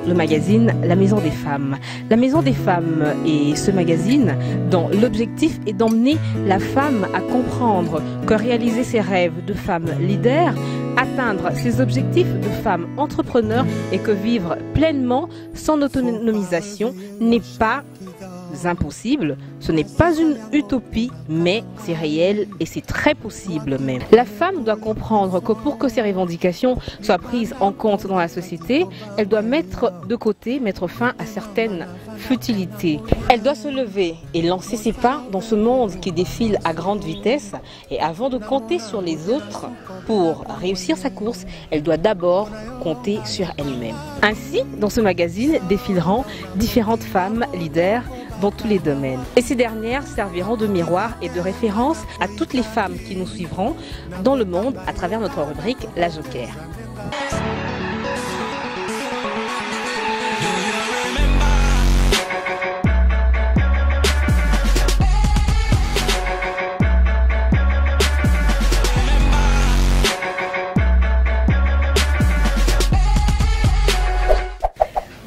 le magazine La Maison des Femmes. La Maison des Femmes et ce magazine, dont l'objectif est d'emmener la femme à comprendre que réaliser ses rêves de femme leader, atteindre ses objectifs de femme entrepreneur et que vivre pleinement son autonomisation n'est pas impossible, ce n'est pas une utopie, mais c'est réel et c'est très possible même. La femme doit comprendre que pour que ses revendications soient prises en compte dans la société, elle doit mettre de côté, mettre fin à certaines futilités. Elle doit se lever et lancer ses pas dans ce monde qui défile à grande vitesse, et avant de compter sur les autres pour réussir sa course, elle doit d'abord compter sur elle-même. Ainsi, dans ce magazine défileront différentes femmes leaders dans tous les domaines. Et ces dernières serviront de miroir et de référence à toutes les femmes qui nous suivront dans le monde à travers notre rubrique La Joker.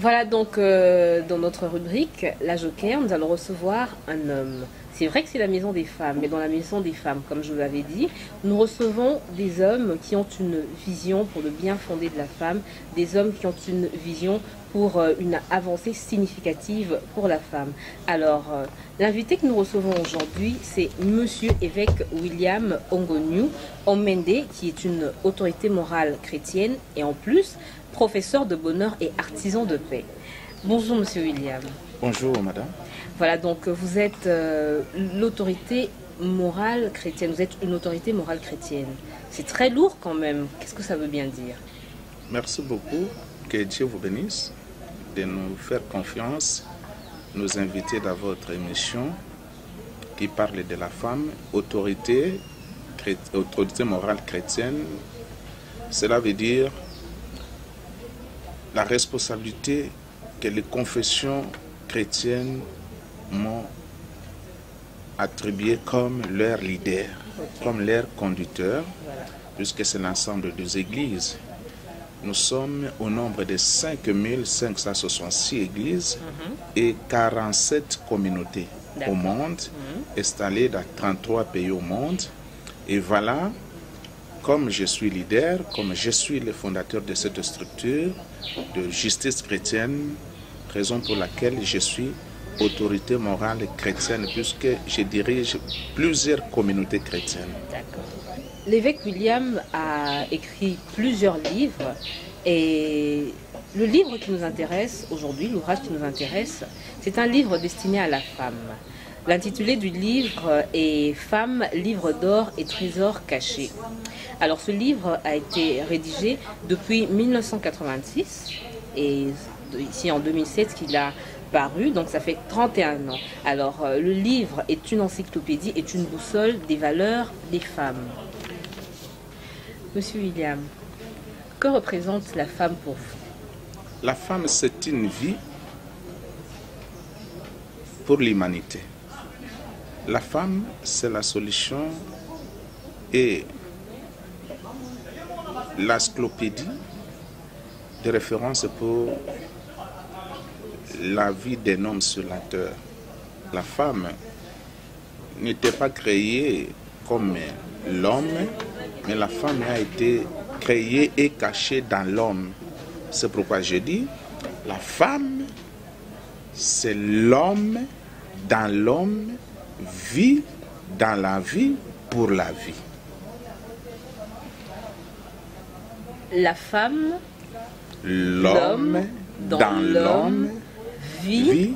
Voilà donc dans notre rubrique La Joker, nous allons recevoir un homme. C'est vrai que c'est la Maison des Femmes, mais dans la Maison des Femmes, comme je vous l'avais dit, nous recevons des hommes qui ont une vision pour le bien fondé de la femme, des hommes qui ont une vision pour une avancée significative pour la femme. Alors, l'invité que nous recevons aujourd'hui, c'est Monsieur Évêque William Ongonu Omende, qui est une autorité morale chrétienne et en plus, professeur de bonheur et artisan de paix. Bonjour Monsieur William. Bonjour Madame. Voilà, donc vous êtes l'autorité morale chrétienne, vous êtes une autorité morale chrétienne. C'est très lourd quand même, qu'est-ce que ça veut bien dire? Merci beaucoup, que Dieu vous bénisse de nous faire confiance, nous inviter dans votre émission qui parle de la femme, autorité morale chrétienne. Cela veut dire la responsabilité que les confessions chrétiennes m'ont attribuée comme leur leader, comme leur conducteur, puisque c'est l'ensemble des églises. Nous sommes au nombre de 5566 églises et 47 communautés au monde, installées dans 33 pays au monde. Et voilà, comme je suis leader, comme je suis le fondateur de cette structure de justice chrétienne, raison pour laquelle je suis autorité morale chrétienne, puisque je dirige plusieurs communautés chrétiennes. D'accord. L'évêque William a écrit plusieurs livres et le livre qui nous intéresse aujourd'hui, l'ouvrage qui nous intéresse, c'est un livre destiné à la femme. L'intitulé du livre est « Femmes, livre d'or et trésors cachés ». Alors ce livre a été rédigé depuis 1986 et ici en 2007 qu'il a paru, donc ça fait 31 ans. Alors le livre est une encyclopédie, est une boussole des valeurs des femmes. Monsieur William, que représente la femme pour vous? La femme, c'est une vie pour l'humanité. La femme, c'est la solution et l'encyclopédie de référence pour la vie d'un homme sur la terre. La femme n'était pas créée comme l'homme, mais la femme a été créée et cachée dans l'homme. C'est pourquoi je dis, la femme, c'est l'homme dans l'homme, vie dans la vie pour la vie. La femme, l'homme dans l'homme, vie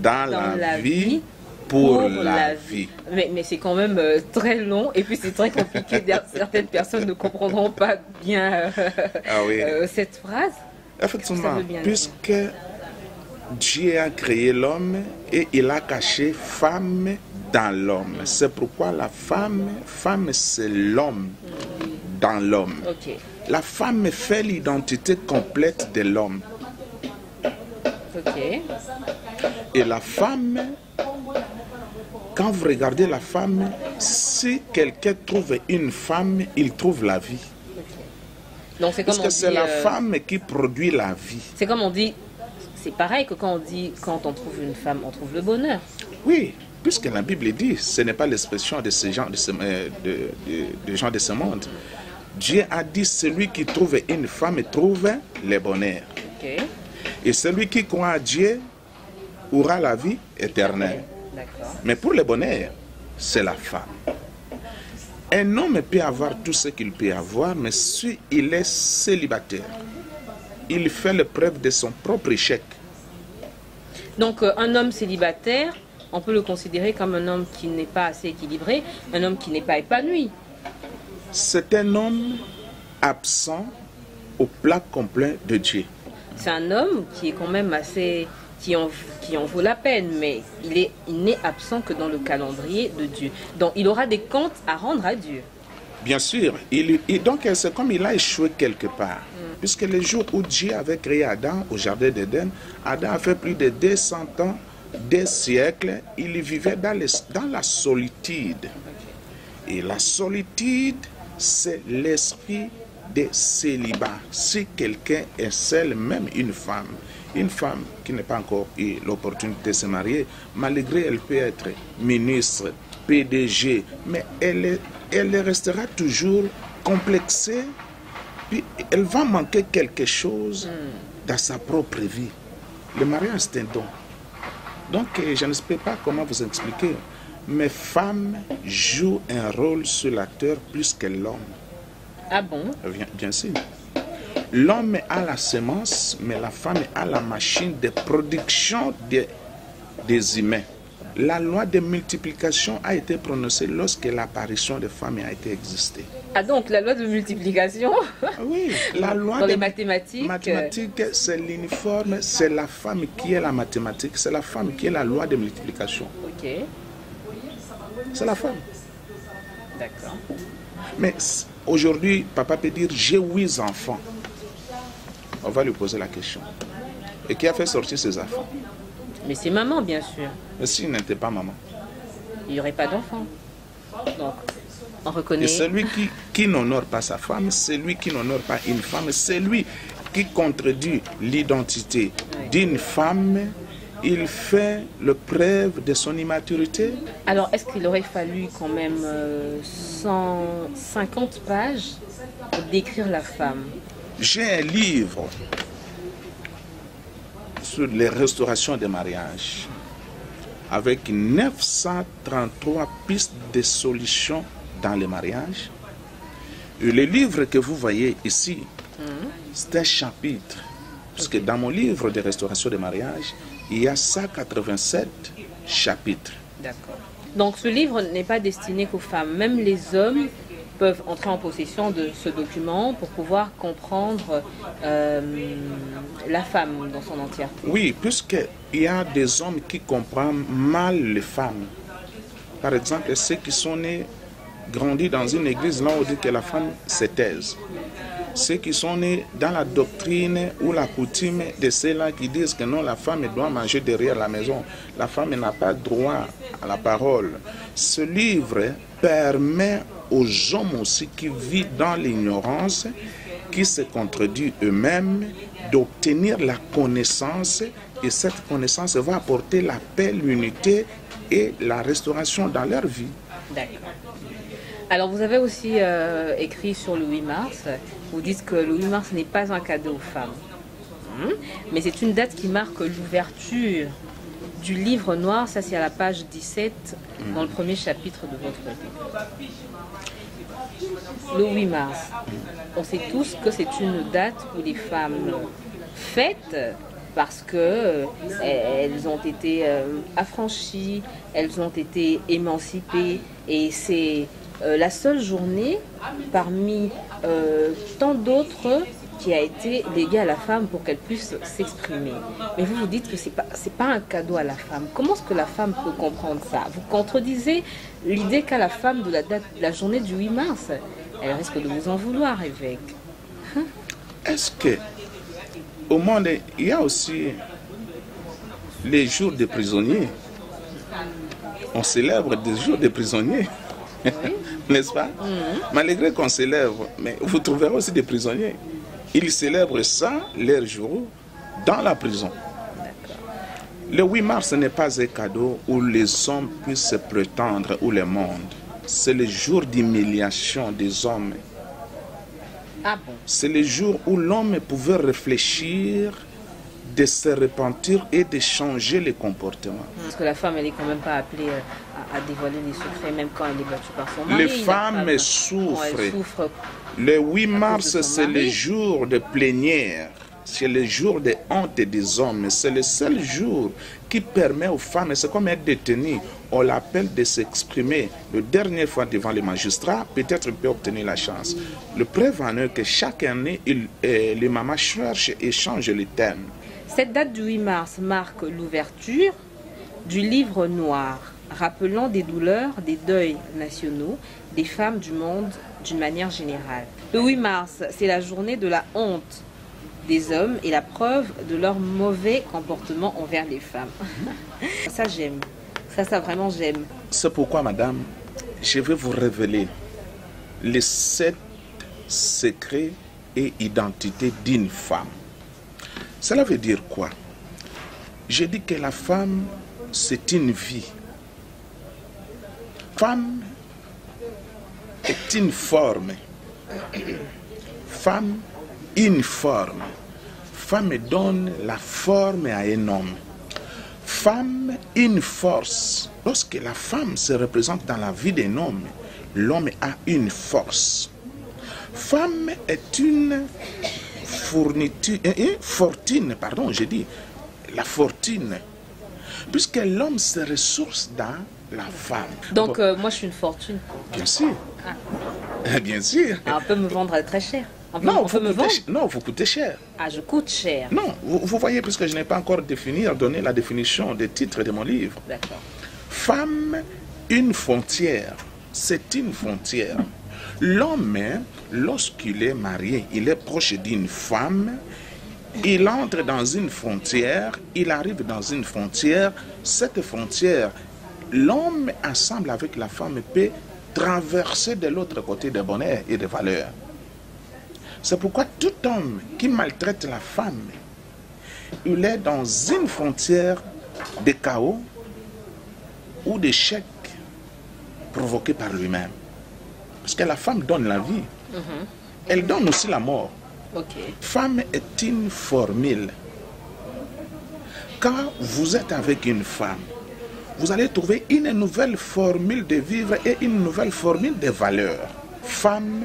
dans la vie pour la vie. Mais c'est quand même très long et puis c'est très compliqué. Certaines personnes ne comprendront pas bien cette phrase. Effectivement, puisque Dieu a créé l'homme et il a caché femme dans l'homme. C'est pourquoi la femme c'est l'homme dans l'homme. Okay. La femme fait l'identité complète de l'homme. Okay. Et la femme, quand vous regardez la femme, si quelqu'un trouve une femme, il trouve la vie. Donc c'est comme parce que c'est la femme qui produit la vie. C'est comme on dit, c'est pareil que quand on dit quand on trouve une femme, on trouve le bonheur. Oui, puisque la Bible dit, ce n'est pas l'expression de ces gens, de gens de ce monde. Dieu a dit, celui qui trouve une femme trouve le bonheur. Okay. Et celui qui croit à Dieu aura la vie éternelle. Mais pour le bonheur, c'est la femme. Un homme peut avoir tout ce qu'il peut avoir, mais si il est célibataire, il fait le preuve de son propre échec. Donc un homme célibataire, on peut le considérer comme un homme qui n'est pas assez équilibré, un homme qui n'est pas épanoui. C'est un homme absent au plat complet de Dieu. C'est un homme qui est quand même assez... qui en vaut la peine, mais il n'est absent que dans le calendrier de Dieu. Donc il aura des comptes à rendre à Dieu. Bien sûr, donc c'est comme il a échoué quelque part. Puisque le jour où Dieu avait créé Adam au jardin d'Éden, Adam a fait plus de 200 ans, des siècles, il vivait dans la solitude. Et la solitude, c'est l'esprit de célibat. Si quelqu'un est seul, même une femme qui n'a pas encore eu l'opportunité de se marier, malgré elle peut être ministre, PDG, mais elle restera toujours complexée, puis elle va manquer quelque chose dans sa propre vie. Le mariage, c'est un don. Donc, je ne sais pas comment vous expliquer, mais femmes jouent un rôle sur la terre plus que l'homme. Ah bon? Bien sûr. L'homme a la semence, mais la femme a la machine de production des humains. La loi de multiplication a été prononcée lorsque l'apparition des femmes a été existée. Ah donc la loi de multiplication? Oui, la loi dans les mathématiques. Mathématiques, c'est l'uniforme, c'est la femme qui est la mathématique, c'est la femme qui est la loi de multiplication. Ok. C'est la femme. D'accord. Mais aujourd'hui, papa peut dire j'ai 8 enfants. On va lui poser la question. Et qui a fait sortir ses enfants? Mais c'est maman, bien sûr. Mais s'il n'était pas maman? Il n'y aurait pas d'enfant. Donc, on reconnaît... Et celui qui n'honore pas sa femme, celui qui n'honore pas une femme, celui qui contredit l'identité d'une femme, il fait le preuve de son immaturité. Alors, est-ce qu'il aurait fallu quand même 150 pages pour décrire la femme? J'ai un livre sur les restaurations des mariages avec 933 pistes de solutions dans les mariages. Et le livre que vous voyez ici, c'est un chapitre. Parce que dans mon livre de restauration des mariages, il y a 187 chapitres. D'accord. Donc ce livre n'est pas destiné qu'aux femmes. Même les hommes peuvent entrer en possession de ce document pour pouvoir comprendre la femme dans son entièreté. Oui, puisqu'il y a des hommes qui comprennent mal les femmes. Par exemple, ceux qui sont nés, grandis dans une église, là on dit que la femme se taise. Ceux qui sont nés dans la doctrine ou la coutume de ceux-là qui disent que non, la femme doit manger derrière la maison. La femme n'a pas droit à la parole. Ce livre permet aux hommes aussi qui vivent dans l'ignorance, qui se contredisent eux-mêmes, d'obtenir la connaissance. Et cette connaissance va apporter la paix, l'unité et la restauration dans leur vie. D'accord. Alors vous avez aussi écrit sur le 8 mars, vous dites que le 8 mars n'est pas un cadeau aux femmes. Mais c'est une date qui marque l'ouverture du livre noir, ça c'est à la page 17, dans le premier chapitre de votre livre. Le 8 mars, on sait tous que c'est une date où les femmes fêtent parce que elles ont été affranchies, elles ont été émancipées, et c'est la seule journée parmi tant d'autres qui a été léguée à la femme pour qu'elle puisse s'exprimer. Mais vous vous dites que c'est pas un cadeau à la femme. Comment est-ce que la femme peut comprendre ça? Vous contredisez l'idée qu'a la femme de la journée du 8 mars. Elle risque de vous en vouloir, évêque. Est-ce que au monde, il y a aussi les jours des prisonniers? On célèbre des jours des prisonniers. Oui. N'est-ce pas? Malgré qu'on célèbre, mais vous trouverez aussi des prisonniers. Ils célèbrent ça, leur jour, dans la prison. Le 8 mars n'est pas un cadeau où les hommes puissent se prétendre ou le monde. C'est le jour d'humiliation des hommes. Ah bon? C'est le jour où l'homme pouvait réfléchir, de se repentir et de changer les comportements. Parce que la femme, elle est quand même pas appelée à dévoiler les secrets, même quand elle est battue par son mari. Les femmes souffrent. Le 8 mars, c'est le jour de plénière. C'est le jour de honte des hommes. C'est le seul jour qui permet aux femmes, c'est comme être détenue, on l'appelle de s'exprimer. La dernière fois devant les magistrats, peut-être il peut obtenir la chance. Le preuve en est que chaque année, les mamans cherchent et changent le thème. Cette date du 8 mars marque l'ouverture du livre noir, rappelant des douleurs, des deuils nationaux, des femmes du monde d'une manière générale. Le 8 mars, c'est la journée de la honte des hommes et la preuve de leur mauvais comportement envers les femmes. Ça, j'aime. Ça vraiment, j'aime. C'est pourquoi, madame, je vais vous révéler les 7 secrets et identités d'une femme. Cela veut dire quoi? Je dis que la femme, c'est une vie. Femme est une forme. Femme, une forme. Femme donne la forme à un homme. Femme, une force. Lorsque la femme se représente dans la vie d'un homme, l'homme a une force. Femme est une fortune, pardon, j'ai dit, la fortune. Puisque l'homme se ressource dans la femme. Donc, moi, je suis une fortune. Bien sûr. Ah. Bien sûr. Alors, on peut me vendre très cher. Non, vous coûtez cher. Ah, je coûte cher. Non, vous voyez, puisque je n'ai pas encore donné la définition des titres de mon livre. D'accord. Femme, une frontière. C'est une frontière. L'homme, lorsqu'il est marié, il est proche d'une femme, il entre dans une frontière, il arrive dans une frontière. Cette frontière, l'homme, ensemble avec la femme, peut traverser de l'autre côté de bonheur et de valeur. C'est pourquoi tout homme qui maltraite la femme, il est dans une frontière de chaos ou d'échec provoqué par lui-même. Parce que la femme donne la vie. Elle donne aussi la mort. Okay. Femme est une formule. Quand vous êtes avec une femme, vous allez trouver une nouvelle formule de vivre et une nouvelle formule de valeur. Femme,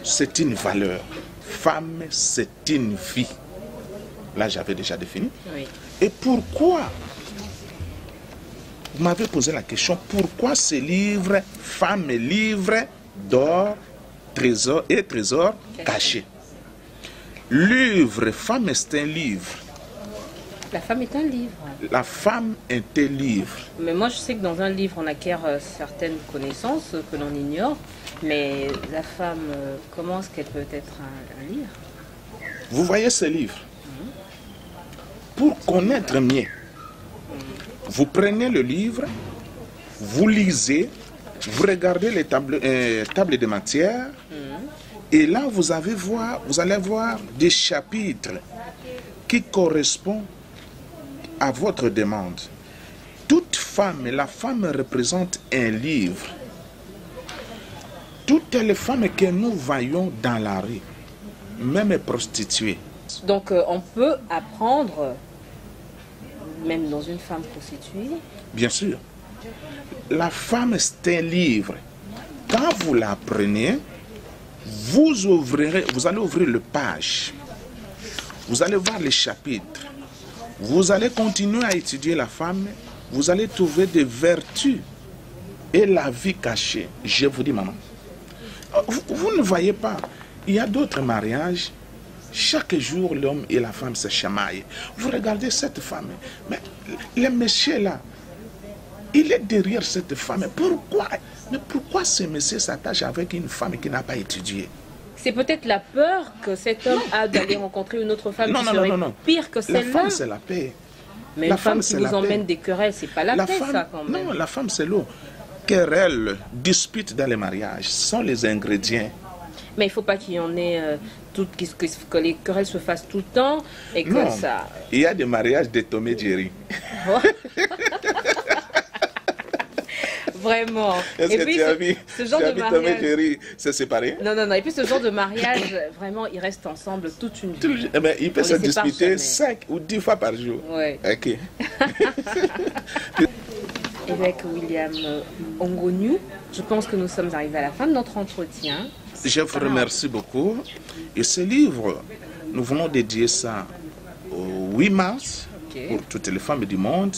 c'est une valeur. Femme, c'est une vie. Là, j'avais déjà défini. Oui. Et pourquoi? Vous m'avez posé la question, pourquoi ce livre, Femme, livre d'or, trésor et trésor caché? Livre, femme, c'est un livre. La femme est un livre. La femme est un livre. Mais moi, je sais que dans un livre, on acquiert certaines connaissances que l'on ignore. Mais la femme, comment est-ce qu'elle peut être un livre? Vous voyez ce livre? Pour connaître mieux, vous prenez le livre, vous lisez, vous regardez les tables de matière, et là, vous allez voir des chapitres qui correspondent à votre demande. Toute femme, la femme représente un livre. Toutes les femmes que nous voyons dans la rue, même prostituées. Donc on peut apprendre, même dans une femme prostituée? Bien sûr. La femme, c'est un livre. Quand vous l'apprenez, vous allez ouvrir le page. Vous allez voir les chapitres. Vous allez continuer à étudier la femme. Vous allez trouver des vertus et la vie cachée. Je vous dis, maman. Vous ne voyez pas. Il y a d'autres mariages. Chaque jour, l'homme et la femme se chamaillent. Vous regardez cette femme. Mais le monsieur là, il est derrière cette femme. Pourquoi ce monsieur s'attache avec une femme qui n'a pas étudié? C'est peut-être la peur que cet homme a d'aller rencontrer une autre femme qui serait pire que celle-là. La femme, c'est la paix. Mais une femme qui vous emmène des querelles, c'est pas la paix, ça, quand même. Non, la femme, c'est l'eau. Querelles, disputes dans les mariages sont les ingrédients. Mais il ne faut pas qu'il y en ait que les querelles se fassent tout le temps et que Non, ça... il y a des mariages de Tom et Jerry. Vraiment. Est-ce Et que puis, tu as vu, ce genre de Tom et mariage... Jerry se séparer? Non, non, non. Et puis ce genre de mariage, vraiment, ils restent ensemble toute une vie. Eh ben, ils peuvent On se les sépare disputer jamais. 5 ou 10 fois par jour. Ouais. Ok. Évêque William Ongonu, je pense que nous sommes arrivés à la fin de notre entretien. Je vous remercie beaucoup. Et ce livre, nous voulons dédier ça au 8 mars pour toutes les femmes du monde,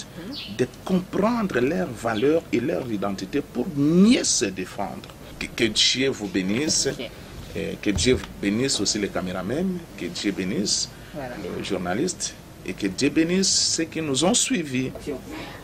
de comprendre leurs valeurs et leur identité pour mieux se défendre. Que Dieu vous bénisse. Et que Dieu bénisse aussi les caméramans, que Dieu bénisse les journalistes et que Dieu bénisse ceux qui nous ont suivis.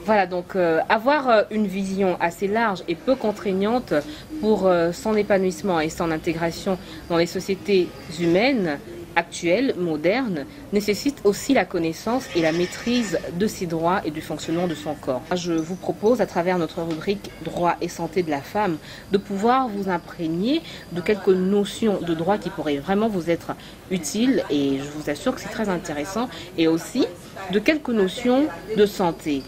Voilà, donc avoir une vision assez large et peu contraignante pour son épanouissement et son intégration dans les sociétés humaines actuelles, modernes, nécessite aussi la connaissance et la maîtrise de ses droits et du fonctionnement de son corps. Je vous propose, à travers notre rubrique Droits et santé de la femme, de pouvoir vous imprégner de quelques notions de droit qui pourraient vraiment vous être utiles, et je vous assure que c'est très intéressant, et aussi de quelques notions de santé.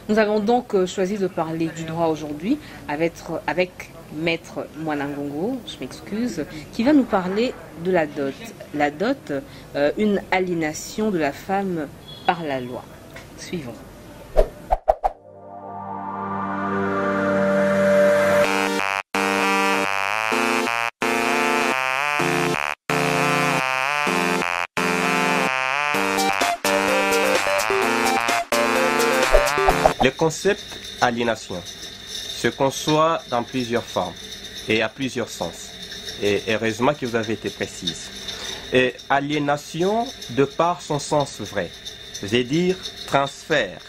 Nous avons donc choisi de parler du droit aujourd'hui avec Maître Mwanangongo, je m'excuse, qui va nous parler de la dot. La dot, une aliénation de la femme par la loi. Suivons. Le concept aliénation se conçoit dans plusieurs formes et à plusieurs sens. Et heureusement que vous avez été précise. Et aliénation, de par son sens vrai, c'est dire transfert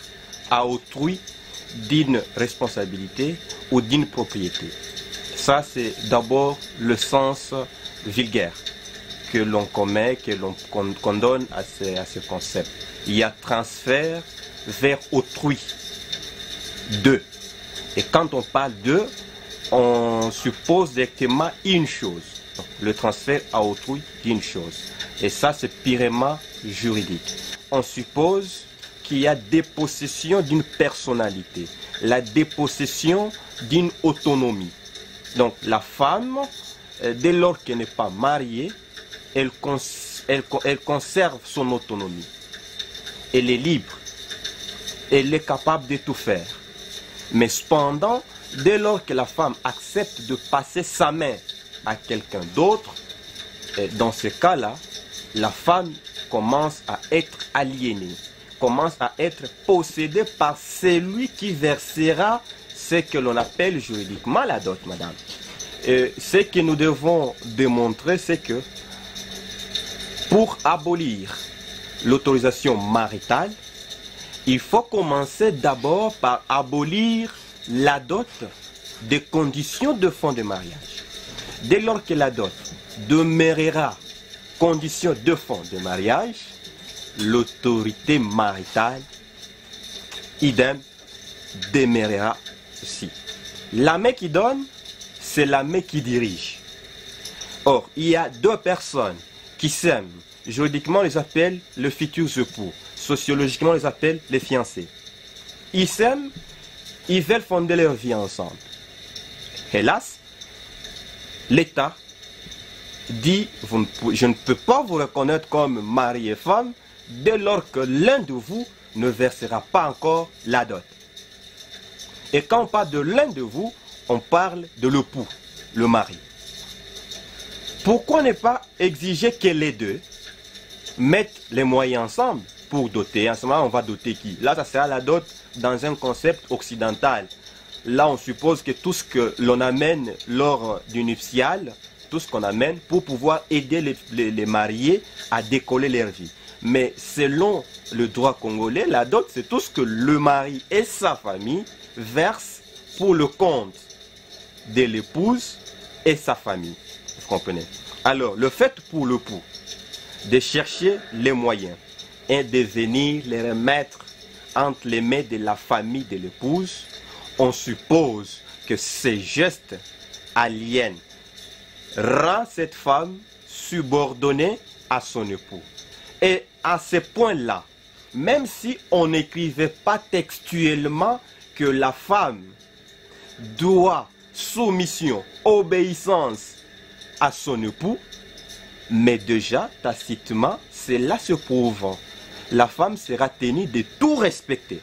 à autrui d'une responsabilité ou d'une propriété. Ça, c'est d'abord le sens vulgaire que l'on commet, qu'on donne à ce concept. Il y a transfert vers autrui, d'eux. Et quand on parle d'eux, on suppose directement une chose. Donc, le transfert à autrui d'une chose. Et ça, c'est purement juridique. On suppose qu'il y a dépossession d'une personnalité, la dépossession d'une autonomie. Donc, la femme, dès lors qu'elle n'est pas mariée, elle conserve son autonomie. Elle est libre. Elle est capable de tout faire. Mais cependant, dès lors que la femme accepte de passer sa main à quelqu'un d'autre, dans ce cas-là, la femme commence à être aliénée, commence à être possédée par celui qui versera ce que l'on appelle juridiquement la dot, madame. Et ce que nous devons démontrer, c'est que pour abolir l'autorisation maritale, il faut commencer d'abord par abolir la dot des conditions de fond de mariage. Dès lors que la dot demeurera condition de fond de mariage, l'autorité maritale, idem, demeurera aussi. La main qui donne, c'est la main qui dirige. Or, il y a deux personnes qui s'aiment. Juridiquement, on les appelle le futur époux. Sociologiquement, on les appelle les fiancés. Ils s'aiment, ils veulent fonder leur vie ensemble. Hélas, l'État dit, je ne peux pas vous reconnaître comme mari et femme dès lors que l'un de vous ne versera pas encore la dot. Et quand on parle de l'un de vous, on parle de l'époux, le mari. Pourquoi ne pas exiger que les deux mettent les moyens ensemble pour doter? En ce moment, on va doter qui? Là, ça sera la dot dans un concept occidental. Là, on suppose que tout ce que l'on amène lors du nuptial, tout ce qu'on amène pour pouvoir aider les mariés à décoller leur vie. Mais selon le droit congolais, la dot, c'est tout ce que le mari et sa famille versent pour le compte de l'épouse et sa famille. Vous comprenez? Alors, le fait pour l'époux de chercher les moyens et de venir les remettre entre les mains de la famille de l'épouse, on suppose que ces gestes aliènent rend cette femme subordonnée à son époux. Et à ce point-là, même si on n'écrivait pas textuellement que la femme doit soumission, obéissance à son époux, mais déjà, tacitement, cela se prouvant, la femme sera tenue de tout respecter,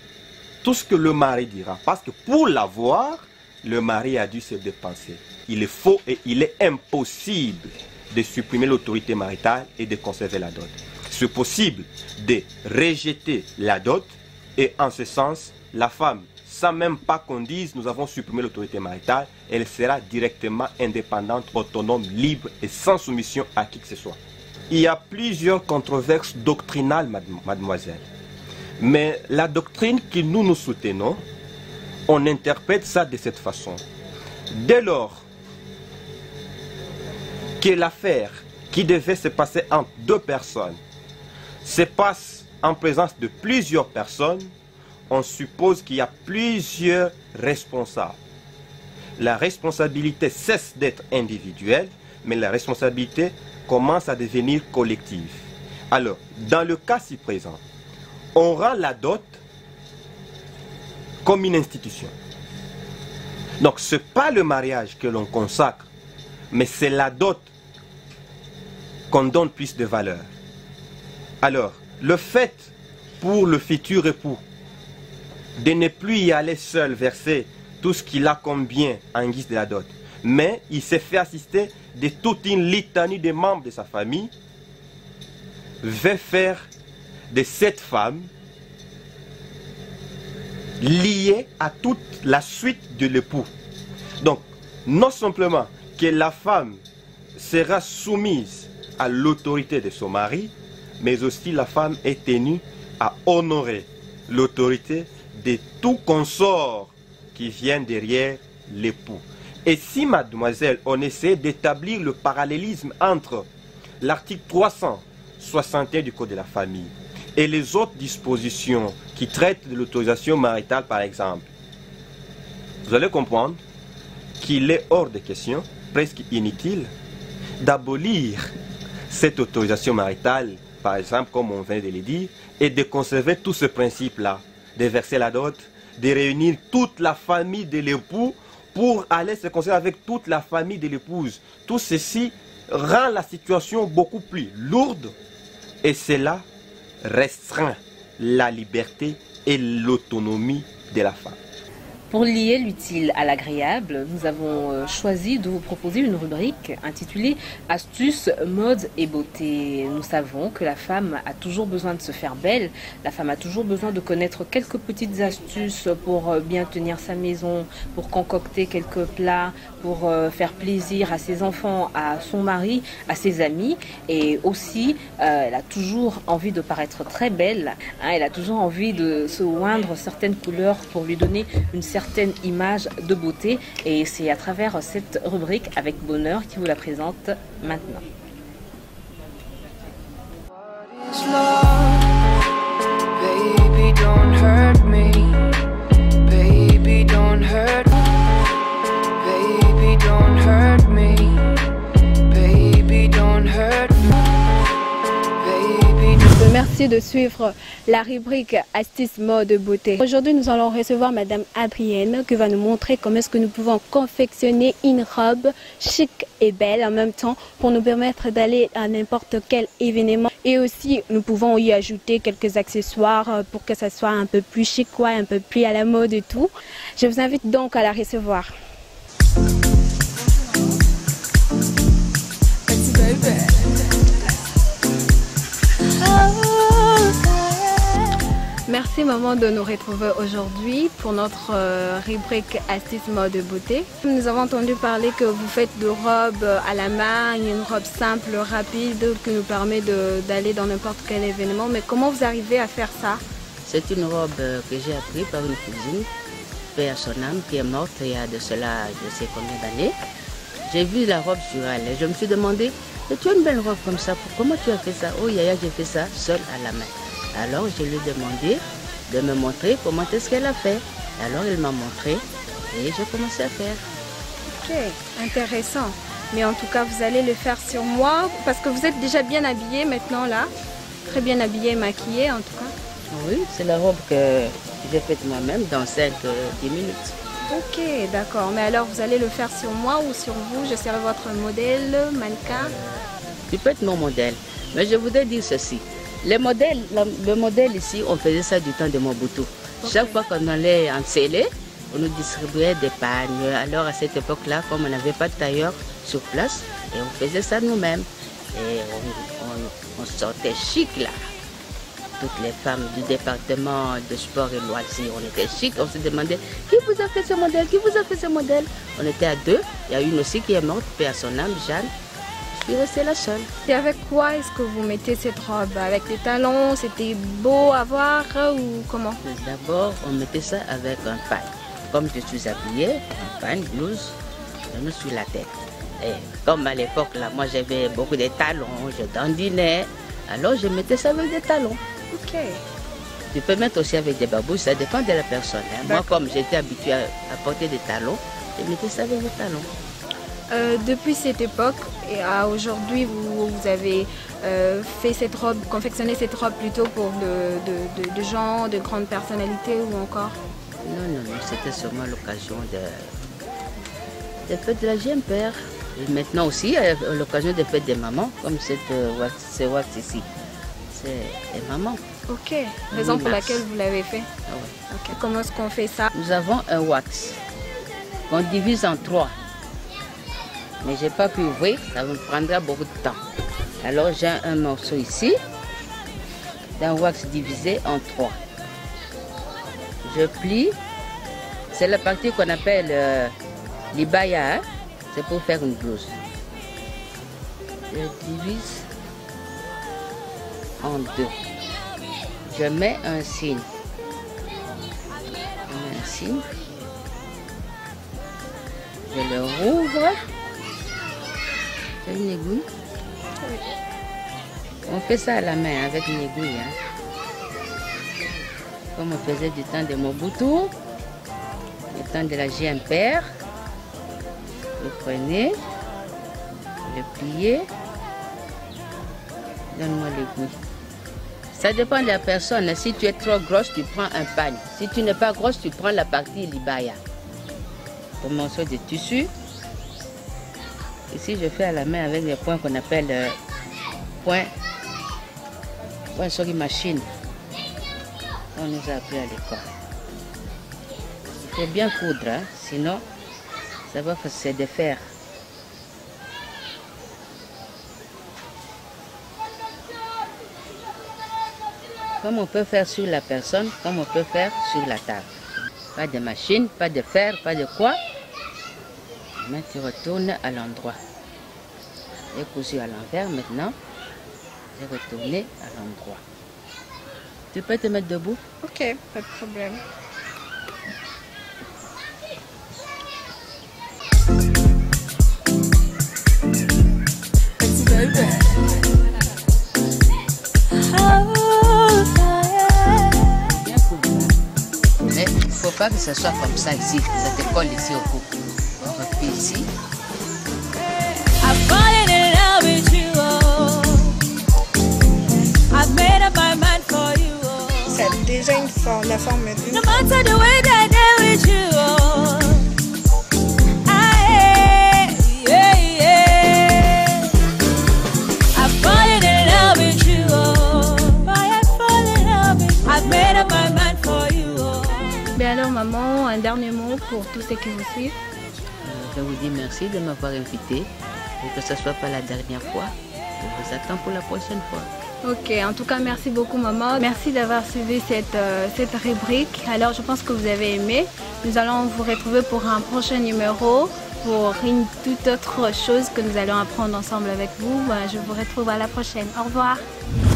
tout ce que le mari dira. Parce que pour l'avoir, le mari a dû se dépenser. Il est faux et il est impossible de supprimer l'autorité maritale et de conserver la dot. C'est possible de rejeter la dot et en ce sens, la femme, sans même pas qu'on dise nous avons supprimé l'autorité maritale, elle sera directement indépendante, autonome, libre et sans soumission à qui que ce soit. Il y a plusieurs controverses doctrinales, mademoiselle. Mais la doctrine que nous soutenons, on interprète ça de cette façon. Dès lors que l'affaire qui devait se passer entre deux personnes se passe en présence de plusieurs personnes, on suppose qu'il y a plusieurs responsables. La responsabilité cesse d'être individuelle, mais la responsabilité commence à devenir collective. Alors, dans le cas ci présent, on rend la dot comme une institution. Donc, ce n'est pas le mariage que l'on consacre, mais c'est la dot qu'on donne plus de valeur. Alors, le fait pour le futur époux de ne plus y aller seul verser tout ce qu'il a comme bien en guise de la dot, mais il s'est fait assister de toute une litanie des membres de sa famille, veut faire de cette femme liée à toute la suite de l'époux. Donc, non simplement que la femme sera soumise à l'autorité de son mari, mais aussi la femme est tenue à honorer l'autorité de tout consort qui vient derrière l'époux. Et si, mademoiselle, on essaie d'établir le parallélisme entre l'article 361 du Code de la famille et les autres dispositions qui traitent de l'autorisation maritale, par exemple, vous allez comprendre qu'il est hors de question, presque inutile, d'abolir cette autorisation maritale, par exemple, comme on vient de le dire, et de conserver tout ce principe-là, de verser la dot, de réunir toute la famille de l'époux pour aller se concentrer avec toute la famille de l'épouse. Tout ceci rend la situation beaucoup plus lourde et cela restreint la liberté et l'autonomie de la femme. Pour lier l'utile à l'agréable, nous avons choisi de vous proposer une rubrique intitulée « Astuces, modes et beauté ». Nous savons que la femme a toujours besoin de se faire belle, la femme a toujours besoin de connaître quelques petites astuces pour bien tenir sa maison, pour concocter quelques plats, pour faire plaisir à ses enfants, à son mari, à ses amis. Et aussi, elle a toujours envie de paraître très belle, elle a toujours envie de se oindre certaines couleurs pour lui donner une certaine image de beauté, et c'est à travers cette rubrique avec bonheur qui vous la présente maintenant. Merci de suivre la rubrique Astuces, mode, beauté. Aujourd'hui, nous allons recevoir Madame Adrienne qui va nous montrer comment est-ce que nous pouvons confectionner une robe chic et belle en même temps pour nous permettre d'aller à n'importe quel événement. Et aussi, nous pouvons y ajouter quelques accessoires pour que ça soit un peu plus chic, un peu plus à la mode et tout. Je vous invite donc à la recevoir. Merci maman de nous retrouver aujourd'hui pour notre rubrique Astuces, mode, beauté. Nous avons entendu parler que vous faites de robes à la main, une robe simple, rapide, qui nous permet d'aller dans n'importe quel événement. Mais comment vous arrivez à faire ça? C'est une robe que j'ai appris par une cousine, paix à son âme, qui est morte il y a de cela je sais combien d'années. J'ai vu la robe sur elle et je me suis demandé, tu as une belle robe comme ça, comment tu as fait ça? Oh Yaya, j'ai fait ça seule à la main. Alors je lui ai demandé de me montrer comment est-ce qu'elle a fait. Alors elle m'a montré et j'ai commencé à faire. Ok, intéressant. Mais en tout cas, vous allez le faire sur moi parce que vous êtes déjà bien habillée maintenant là. Très bien habillée et maquillée en tout cas. Oui, c'est la robe que j'ai faite moi-même dans 5-10 minutes. Ok, d'accord. Mais alors, vous allez le faire sur moi ou sur vous? Je serai votre modèle, mannequin. Tu peux être mon modèle. Mais je voudrais dire ceci. Le modèle ici, on faisait ça du temps de Mobutu. Okay. Chaque fois qu'on allait en scellé, on nous distribuait des pagnes. Alors à cette époque-là, comme on n'avait pas de tailleur sur place, et on faisait ça nous-mêmes. Et on sortait chic là. Toutes les femmes du département de sport et loisirs, on était chic. On se demandait qui vous a fait ce modèle, qui vous a fait ce modèle. On était à 2. Il y a une aussi qui est morte, paix à son âme, Jeanne. Je suis restée la seule. Et avec quoi est-ce que vous mettez cette robe? Avec des talons? C'était beau à voir ou comment? D'abord, on mettait ça avec un pagne. Comme je suis habillée, un pagne, blouse, je me suis la tête. Et comme à l'époque, là, moi j'avais beaucoup de talons, je dandinais. Alors je mettais ça avec des talons. Ok. Tu peux mettre aussi avec des babouches, ça dépend de la personne. Hein. Moi, comme j'étais habituée à porter des talons, je mettais ça avec des talons. Depuis cette époque et à aujourd'hui, vous avez fait cette robe, confectionné cette robe plutôt pour de gens, de grandes personnalités ou encore? Non, c'était seulement l'occasion de fêtes de la GMPR. Et maintenant aussi, l'occasion des fêtes des mamans, comme ce wax ici. C'est des mamans. Ok, raison pour laquelle vous l'avez fait. Ah ouais. Okay. Comment est-ce qu'on fait ça? Nous avons un wax qu'on divise en 3. Mais je n'ai pas pu ouvrir, ça me prendra beaucoup de temps. Alors j'ai un morceau ici, d'un wax divisé en 3. Je plie, c'est la partie qu'on appelle l'ibaya, hein? C'est pour faire une blouse. Je divise en 2. Je mets un signe. Je le rouvre. C'est une aiguille. Oui. On fait ça à la main avec une aiguille. Hein. Comme on faisait du temps de Mobutu, du temps de la GMPR. Vous prenez, le pliez. Donne-moi l'aiguille. Ça dépend de la personne. Si tu es trop grosse, tu prends un pagne. Si tu n'es pas grosse, tu prends la partie libaya. Le morceau de tissu. Ici, je fais à la main avec des points qu'on appelle points sur une machine. On nous a appris à l'école. Il faut bien coudre, hein? Sinon, ça va se défaire. Comme on peut faire sur la personne, comme on peut faire sur la table. Pas de machine, pas de fer, pas de quoi. Mais tu retournes à l'endroit. J'ai cousu à l'envers maintenant. J'ai retourné à l'endroit. Tu peux te mettre debout? Ok, pas de problème. Mais il ne faut pas que ce soit comme ça ici. Ça te colle ici au cou. On replie ici. Ça a déjà une forme, la forme d'une. Mais alors maman, un dernier mot pour tous ceux qui vous suivent. Je vous dis merci de m'avoir invité et que ce ne soit pas la dernière fois. Je vous attends pour la prochaine fois. Ok, en tout cas merci beaucoup maman. Merci d'avoir suivi cette rubrique. Alors je pense que vous avez aimé. Nous allons vous retrouver pour un prochain numéro, pour une toute autre chose que nous allons apprendre ensemble avec vous. Je vous retrouve à la prochaine. Au revoir.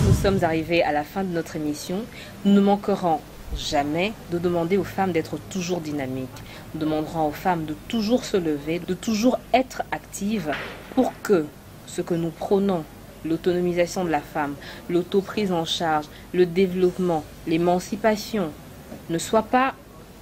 Nous sommes arrivés à la fin de notre émission. Nous ne manquerons jamais de demander aux femmes d'être toujours dynamiques. Nous demanderons aux femmes de toujours se lever, de toujours être actives pour que ce que nous prônons, l'autonomisation de la femme, l'autoprise en charge, le développement, l'émancipation, ne soit pas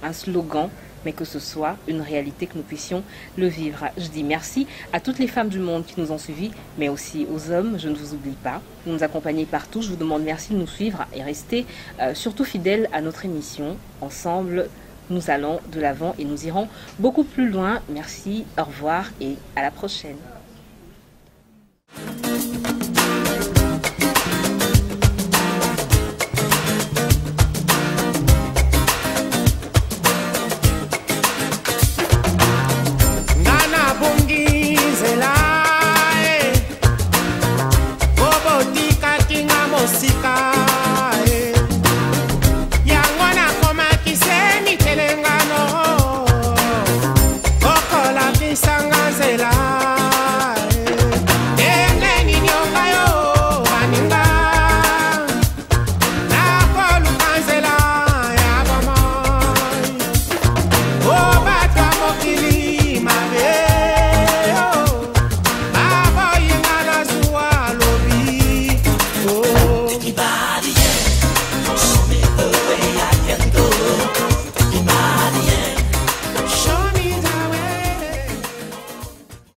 un slogan, mais que ce soit une réalité, que nous puissions le vivre. Je dis merci à toutes les femmes du monde qui nous ont suivis, mais aussi aux hommes. Je ne vous oublie pas. Vous nous accompagnez partout. Je vous demande merci de nous suivre et rester surtout fidèles à notre émission. Ensemble, nous allons de l'avant et nous irons beaucoup plus loin. Merci, au revoir et à la prochaine.